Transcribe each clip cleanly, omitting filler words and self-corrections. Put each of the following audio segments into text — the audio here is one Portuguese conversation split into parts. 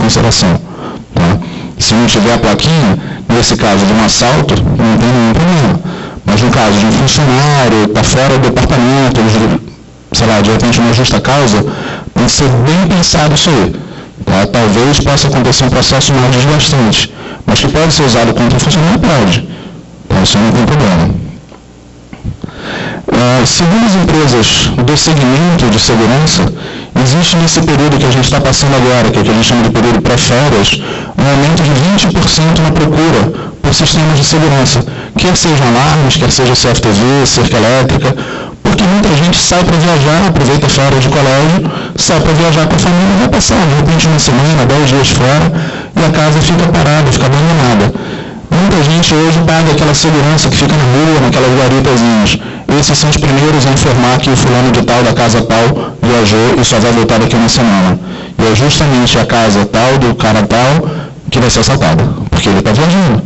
consideração. Tá? Se não tiver a plaquinha, nesse caso de um assalto, não tem nenhum problema. Mas no caso de um funcionário, está fora do departamento, sei lá, de repente uma justa causa, tem que ser bem pensado isso aí. Tá? Talvez possa acontecer um processo mais desgastante, mas que pode ser usado contra o funcionário, pode. Então isso não tem problema. Segundo as empresas do segmento de segurança, existe nesse período que a gente está passando agora, que é o que a gente chama de período pré-férias, um aumento de 20% na procura por sistemas de segurança, quer sejam alarmes, quer seja CFTV, cerca elétrica, porque muita gente sai para viajar, aproveita férias de colégio, sai para viajar com a família e vai passar, de repente, uma semana, 10 dias fora, e a casa fica parada, fica abandonada. Muita gente hoje paga aquela segurança que fica na rua, naquelas guaritazinhas. Esses são os primeiros a informar que o fulano de tal, da casa tal, viajou e só vai voltar daqui uma semana. E é justamente a casa tal, do cara tal, que vai ser assaltada, porque ele está viajando.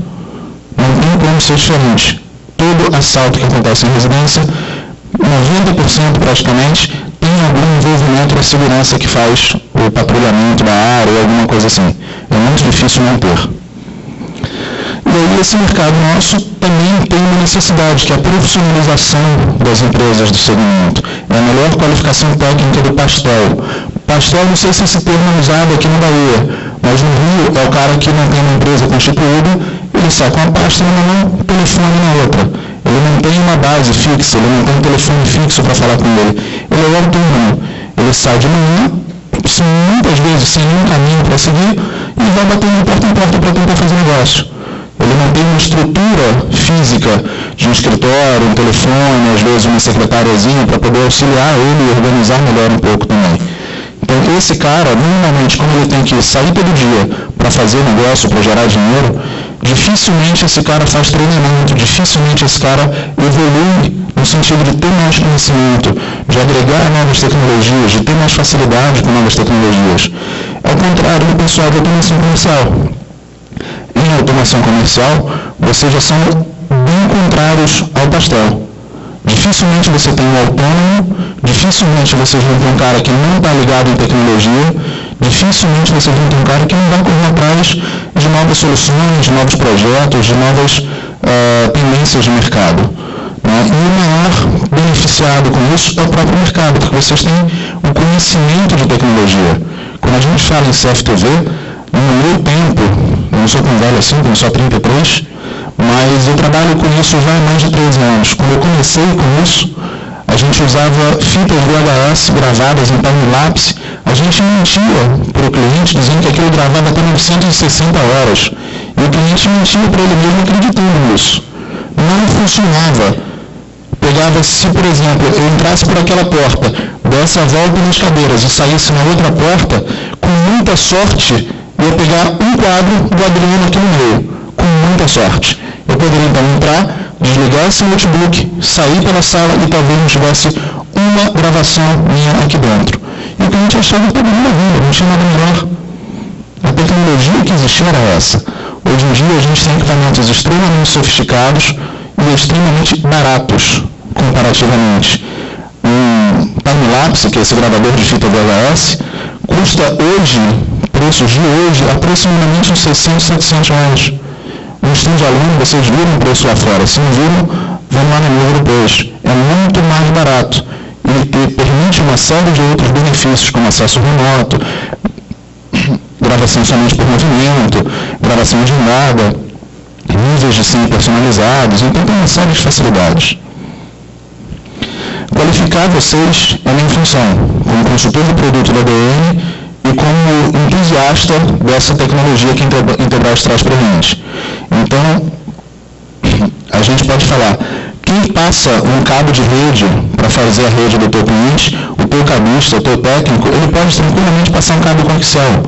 Não tem como ser diferente. Todo assalto que acontece em residência, 90% praticamente, tem algum envolvimento com a segurança que faz o patrulhamento da área ou alguma coisa assim. É muito difícil não ter. E aí esse mercado nosso também tem uma necessidade, que é a profissionalização das empresas do segmento. É a melhor qualificação técnica do pastel. Pastel, não sei se esse termo é usado aqui na Bahia, mas no Rio é o cara que não tem uma empresa constituída, ele sai com a pasta numa mão, telefone na outra. Ele não tem uma base fixa, ele não tem um telefone fixo para falar com ele. Ele é autônomo. Ele sai de manhã, muitas vezes sem nenhum caminho para seguir, e vai batendo de porta em porta para tentar fazer negócio. Ele não tem uma estrutura física de um escritório, um telefone, às vezes uma secretariazinha para poder auxiliar ele e organizar melhor um pouco também. Então, esse cara, normalmente, como ele tem que sair todo dia para fazer negócio, para gerar dinheiro, dificilmente esse cara faz treinamento, dificilmente esse cara evolui no sentido de ter mais conhecimento, de agregar novas tecnologias, de ter mais facilidade com novas tecnologias. Ao contrário do pessoal da automação comercial. Em automação comercial, vocês já são bem contrários ao pastel. Dificilmente você tem um autônomo, dificilmente vocês vão ter um cara que não está ligado em tecnologia, dificilmente vocês vão ter um cara que não vai correr atrás de novas soluções, de novos projetos, de novas tendências de mercado. Né? E o maior beneficiado com isso é o próprio mercado, porque vocês têm um conhecimento de tecnologia. Quando a gente fala em CFTV, no meu tempo, eu não sou tão velho assim, tenho só 33, mas eu trabalho com isso já há mais de 13 anos. Quando eu comecei com isso, a gente usava fitas VHS gravadas em time-lapse. A gente mentia para o cliente, dizendo que aquilo gravava até 960 horas. E o cliente mentia para ele mesmo acreditando nisso. Não funcionava. Pegava, se por exemplo, eu entrasse por aquela porta, desse a volta nas cadeiras e saísse na outra porta, com muita sorte, eu ia pegar um quadro do Adriano aqui no meio, com muita sorte. Eu poderia então entrar, desligar esse notebook, sair pela sala e talvez não tivesse uma gravação minha aqui dentro. E o cliente achava que estava maravilha, não tinha nada melhor. A tecnologia que existia era essa. Hoje em dia a gente tem equipamentos extremamente sofisticados e extremamente baratos, comparativamente. Um time-lapse, que é esse gravador de fita VHS, custa hoje, preços de hoje, aproximadamente uns 600, 700 reais. Um stand-alone, vocês viram o preço lá fora. Se não viram, vão lá no livro depois. É muito mais barato. Ele permite uma série de outros benefícios, como acesso remoto, gravação somente por movimento, gravação de nada, níveis de senha personalizados, então tem uma série de facilidades. Qualificar vocês é a minha função, como consultor do produto da ADN e como entusiasta dessa tecnologia que a Intelbras traz para a gente. Então, a gente pode falar, quem passa um cabo de rede para fazer a rede do teu cliente, o teu cabista, o teu técnico, ele pode tranquilamente passar um cabo coaxial.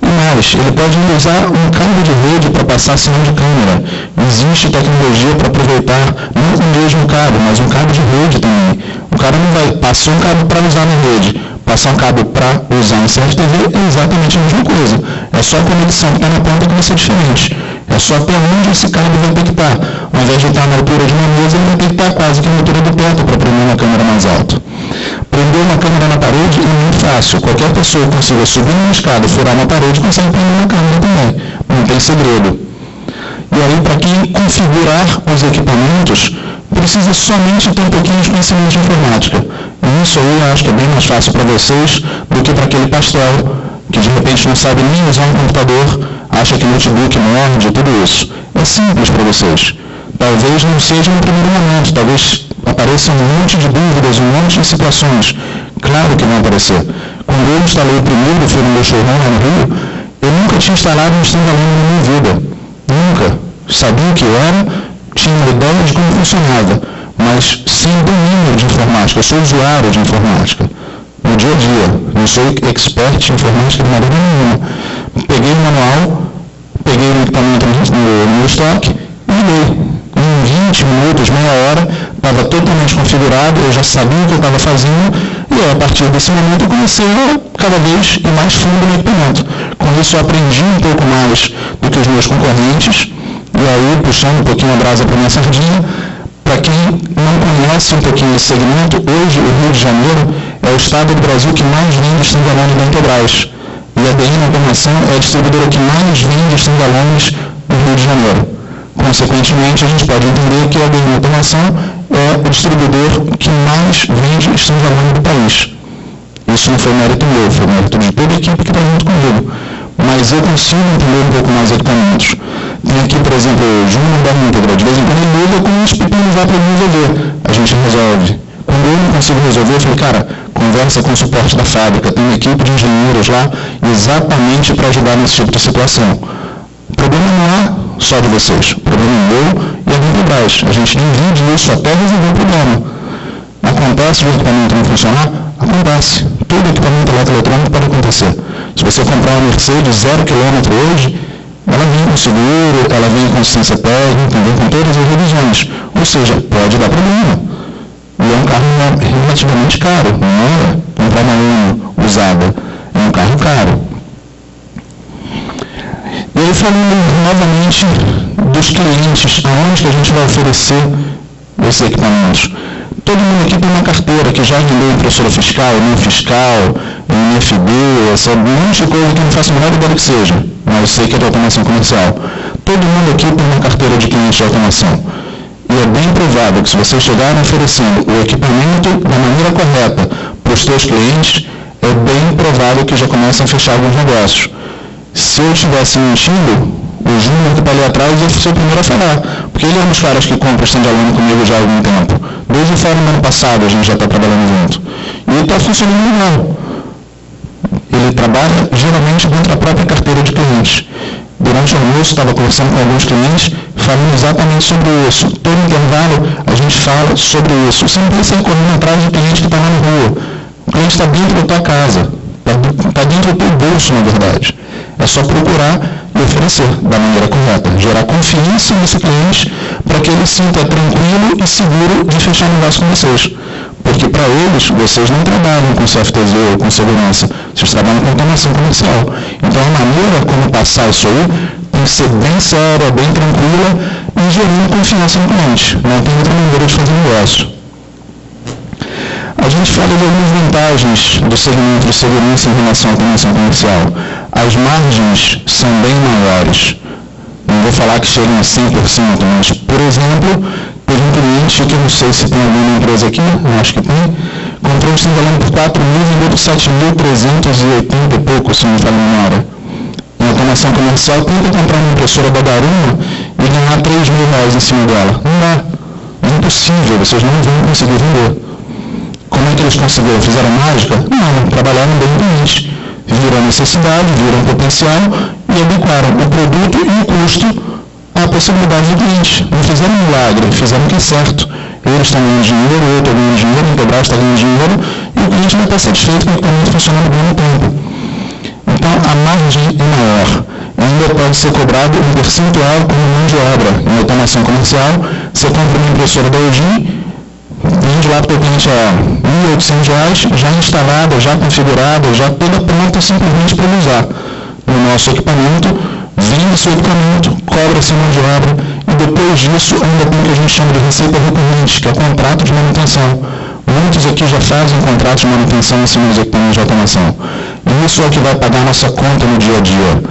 E mais, ele pode usar um cabo de rede para passar sinal de câmera. Existe tecnologia para aproveitar, não com o mesmo cabo, mas um cabo de rede também. O cara não vai passar um cabo para usar na rede, passar um cabo para usar em CFTV é exatamente a mesma coisa. É só a conexão que está na ponta que vai ser diferente. É só até onde esse cabo vai ter que estar. Ao invés de estar na altura de uma mesa, ele vai ter que estar quase que na altura do teto para prender uma câmera mais alta. Prender uma câmera na parede é muito fácil. Qualquer pessoa que consiga subir uma escada, furar uma parede, consegue prender uma câmera também. Não tem segredo. E aí, para quem configurar os equipamentos, precisa somente ter um pouquinho de conhecimento de informática. E isso aí eu acho que é bem mais fácil para vocês do que para aquele pastel que de repente não sabe nem usar um computador, acha que notebook morde, tudo isso. É simples para vocês. Talvez não seja no primeiro momento, talvez apareçam um monte de dúvidas, um monte de situações. Claro que vão aparecer. Quando eu instalei o primeiro, fui no meu showroom lá no Rio, eu nunca tinha instalado um standalone na minha vida. Nunca. Sabia o que era, tinha uma ideia de como funcionava, mas sem domínio de informática. Eu sou usuário de informática. No dia a dia. Não sou expert em informática de maneira nenhuma. Peguei o manual, peguei o equipamento no meu estoque e liguei. Em 20 minutos, meia hora, estava totalmente configurado, eu já sabia o que eu estava fazendo, e a partir desse momento eu comecei a cada vez ir mais fundo no equipamento. Com isso eu aprendi um pouco mais do que os meus concorrentes, e aí, puxando um pouquinho a brasa para a minha sardinha, para quem não conhece um pouquinho esse segmento, hoje o Rio de Janeiro é o estado do Brasil que mais vende standalone da Intelbras. E a DN Automação é a distribuidora que mais vende standalones no Rio de Janeiro. Consequentemente, a gente pode entender que a DN Automação é o distribuidor que mais vende standalone do país. Isso não foi mérito meu, foi mérito de toda a equipe que está junto comigo. Mas eu consigo entender um pouco mais equipamentos. Tem aqui, por exemplo, o Júnior da Íntegra. De vez em quando ele liga com uns pepinos lá para resolver. A gente resolve. Quando eu não consigo resolver, eu falei, cara, conversa com o suporte da fábrica. Tem uma equipe de engenheiros lá exatamente para ajudar nesse tipo de situação. O problema não é só de vocês. O problema é meu e a Intelbras. A gente divide isso até resolver o problema. Acontece de equipamento não funcionar? Acontece. Todo equipamento eletrônico pode acontecer. Se você comprar uma Mercedes 0 km hoje, ela vem com seguro, ela vem com assistência técnica, vem com todas as revisões. Ou seja, pode dar problema. E é um carro relativamente caro. Não é comprar uma Uno usada. É um carro caro. E aí, falando novamente dos clientes, aonde que a gente vai oferecer esses equipamentos? Todo mundo aqui tem uma carteira que já vendeu impressora fiscal, não fiscal, NFB, essa monte de coisa que não faço a menor ideia do que seja, mas eu sei que é de automação comercial. Todo mundo aqui tem uma carteira de clientes de automação. E é bem provável que se vocês chegarem oferecendo o equipamento da maneira correta para os seus clientes, é bem provável que já comecem a fechar alguns negócios. Se eu estivesse mentindo, o Júnior que está ali atrás ia ser o primeiro a falar, porque ele é um dos caras que compra standalone comigo já há algum tempo. Desde o fórum do ano passado a gente já está trabalhando junto. E ele está funcionando legal. Ele trabalha geralmente dentro da própria carteira de clientes. Durante o almoço estava conversando com alguns clientes, falando exatamente sobre isso. Todo intervalo a gente fala sobre isso. Você não precisa ir correndo atrás de cliente que está lá na rua. O cliente está dentro da tua casa, está dentro do teu bolso, na verdade. É só procurar e oferecer da maneira correta, gerar confiança nesse cliente para que ele se sinta tranquilo e seguro de fechar negócio com vocês. Porque para eles, vocês não trabalham com CFTZ ou com segurança, vocês trabalham com automação comercial. Então a maneira como passar isso aí tem que ser bem séria, bem tranquila e gerando confiança no cliente. Não tem outra maneira de fazer negócio. A gente fala de algumas vantagens do segmento de segurança em relação à automação comercial. As margens são bem maiores. Não vou falar que chegam a 100%, mas, por exemplo, teve um cliente, que eu não sei se tem alguma empresa aqui, eu acho que tem, comprou um standalone por 4 mil e vendeu por 7.380 e pouco, se não me falo a memória. Em automação comercial, tenta comprar uma impressora da Daruma e ganhar 3 mil reais em cima dela. Não dá. É impossível, vocês não vão conseguir vender. Como é que eles conseguiram? Fizeram mágica? Não, trabalharam bem com cliente. Viram a necessidade, viram o potencial e adequaram o produto e o custo à possibilidade do cliente. Não fizeram um milagre, fizeram o que é certo. Eles estão ganhando dinheiro, eu estou ganhando dinheiro, a Intelbras está ganhando dinheiro e o cliente vai estar satisfeito com o equipamento funcionando bem no tempo. Então, a margem é maior. Ainda pode ser cobrado um percentual como mão de obra. Em automação comercial, você compra uma impressora da Ogin, vende lá para o cliente a R$ 1.800, já instalada, já configurada, já toda pronta simplesmente para usar. No nosso equipamento, vende seu equipamento, cobra-se mão de obra e depois disso ainda tem o que a gente chama de receita recorrente, que é contrato de manutenção. Muitos aqui já fazem contratos de manutenção em cima dos equipamentos de automação. E isso é o que vai pagar a nossa conta no dia a dia.